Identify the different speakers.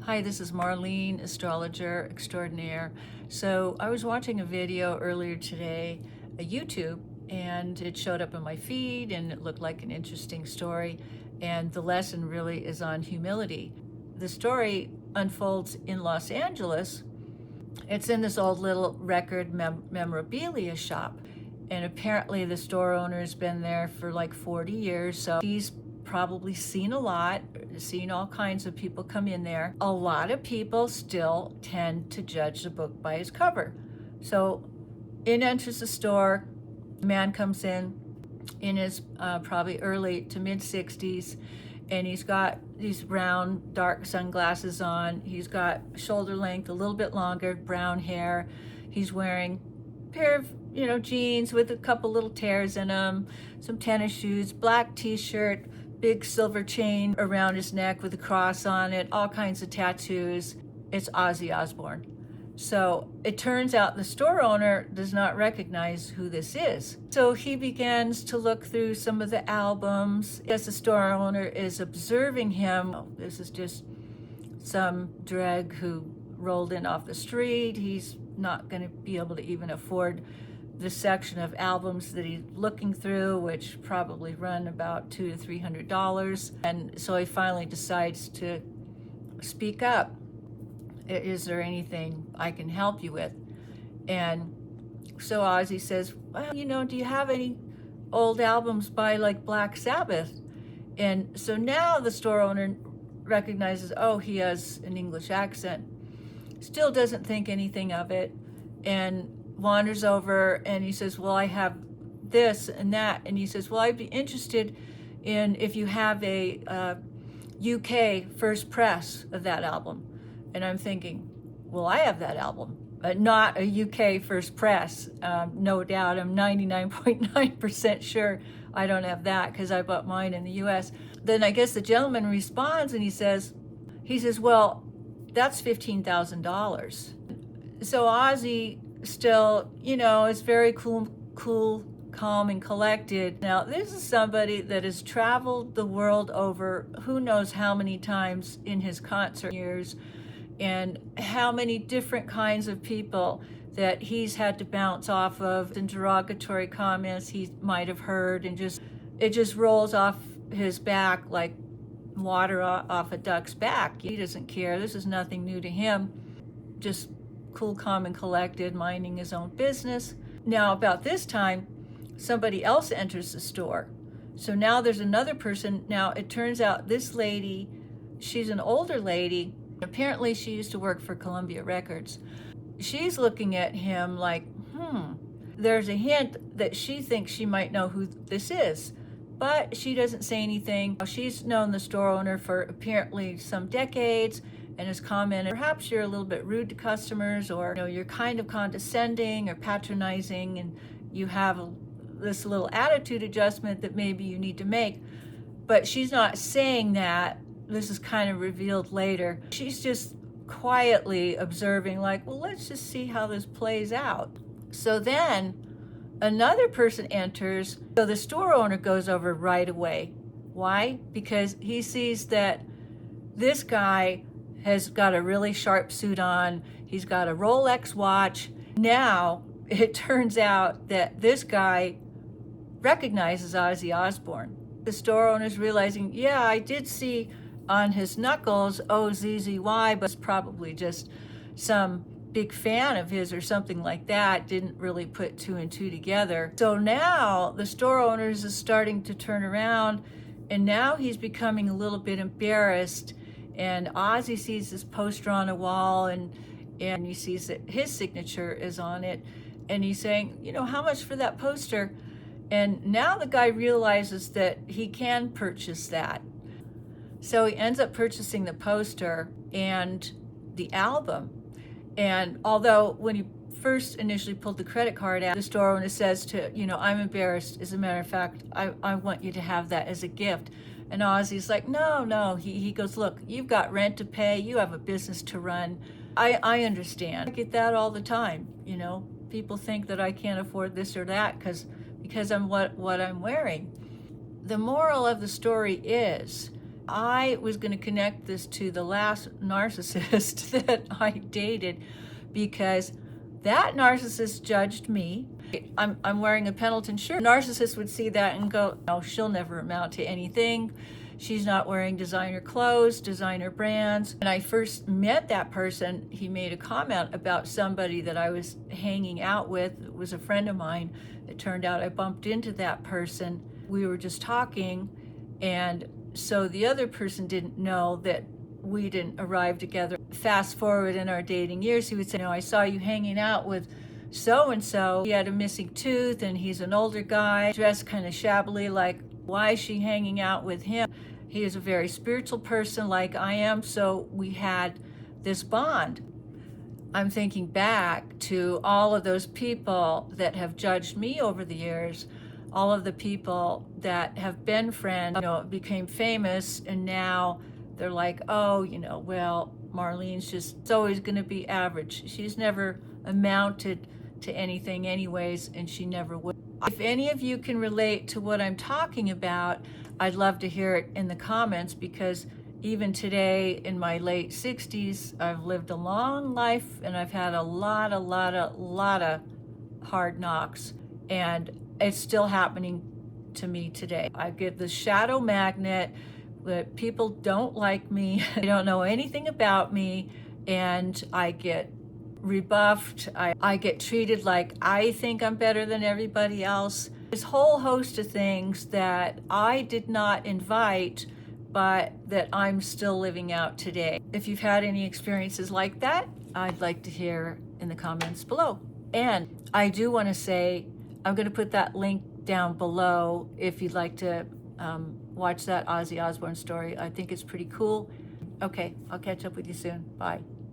Speaker 1: Hi, this is Marlene, Astrologer Extraordinaire. So I was watching a video earlier today, a YouTube, and it showed up in my feed and it looked like an interesting story. And the lesson really is on humility. The story unfolds in Los Angeles. It's in this old little record memorabilia shop. And apparently the store owner has been there for like 40 years. So he's probably seen a lot, seen all kinds of people come in there. A lot of people still tend to judge the book by its cover. So in enters the store, the man comes in his probably early to mid 60s, and he's got these brown dark sunglasses on. He's got shoulder length, a little bit longer, brown hair. He's wearing a pair of jeans with a couple little tears in them, some tennis shoes, black t-shirt, big silver chain around his neck with a cross on it, all kinds of tattoos. It's Ozzy Osbourne. So it turns out the store owner does not recognize who this is. So he begins to look through some of the albums. As the store owner is observing him, this is just some dreg who rolled in off the street. He's not going to be able to even afford the section of albums that he's looking through, which probably run about $200 to $300. And so he finally decides to speak up. Is there anything I can help you with? And so Ozzy says, well, do you have any old albums by like Black Sabbath? And so now the store owner recognizes, oh, he has an English accent. Still doesn't think anything of it, and wanders over and he says, well, I have this and that. And he says, well, I'd be interested in if you have a UK first press of that album. And I'm thinking, well, I have that album, but not a UK first press. No doubt, I'm 99.9% sure I don't have that because I bought mine in the US. Then I guess the gentleman responds and he says, well, that's $15,000. So Ozzy still, is very cool, calm, and collected. Now, this is somebody that has traveled the world over who knows how many times in his concert years, and how many different kinds of people that he's had to bounce off of, and derogatory comments he might have heard, and it just rolls off his back like water off a duck's back. He doesn't care. This is nothing new to him. Just cool, calm, and collected, minding his own business. Now, about this time, somebody else enters the store. So now there's another person. Now, it turns out this lady, she's an older lady. Apparently, she used to work for Columbia Records. She's looking at him like, There's a hint that she thinks she might know who this is, but she doesn't say anything. She's known the store owner for apparently some decades, and has commented, perhaps you're a little bit rude to customers, or you're kind of condescending or patronizing, and you have this little attitude adjustment that maybe you need to make. But she's not saying that. This is kind of revealed later. She's just quietly observing, like, well, let's just see how this plays out. So then another person enters. So the store owner goes over right away. Why? Because he sees that this guy has got a really sharp suit on. He's got a Rolex watch. Now, it turns out that this guy recognizes Ozzy Osbourne. The store owner's realizing, yeah, I did see on his knuckles OZZY, but it's probably just some big fan of his or something like that. Didn't really put two and two together. So now the store owner is starting to turn around, and now he's becoming a little bit embarrassed. And Ozzy sees this poster on a wall, and he sees that his signature is on it. And he's saying, how much for that poster? And now the guy realizes that he can purchase that. So he ends up purchasing the poster and the album. And although when he first initially pulled the credit card out, the store owner says to, I'm embarrassed. As a matter of fact, I want you to have that as a gift. And Ozzy's like, no. He goes, look, you've got rent to pay. You have a business to run. I understand. I get that all the time. People think that I can't afford this or that because I'm what I'm wearing. The moral of the story is I was going to connect this to the last narcissist that I dated, because that narcissist judged me. I'm wearing a Pendleton shirt. A narcissist would see that and go, "Oh, she'll never amount to anything. She's not wearing designer clothes, designer brands." When I first met that person, he made a comment about somebody that I was hanging out with. It was a friend of mine. It turned out I bumped into that person. We were just talking, and so the other person didn't know that we didn't arrive together. Fast forward in our dating years, he would say, "I saw you hanging out with so-and-so. He had a missing tooth and he's an older guy, dressed kind of shabbily, like, why is she hanging out with him? He is a very spiritual person like I am." So we had this bond. I'm thinking back to all of those people that have judged me over the years, all of the people that have been friends, became famous, and now they're like, "Oh, well, Marlene's just always going to be average. She's never amounted to anything anyways, and she never will." If any of you can relate to what I'm talking about, I'd love to hear it in the comments, because even today in my late 60s, I've lived a long life and I've had a lot of hard knocks, and it's still happening to me today. I get the shadow magnet that people don't like me, they don't know anything about me, and I get rebuffed. I get treated like I think I'm better than everybody else. This whole host of things that I did not invite, but that I'm still living out today. If you've had any experiences like that, I'd like to hear in the comments below. And I do want to say, I'm going to put that link down below if you'd like to watch that Ozzy Osbourne story. I think it's pretty cool. Okay, I'll catch up with you soon. Bye.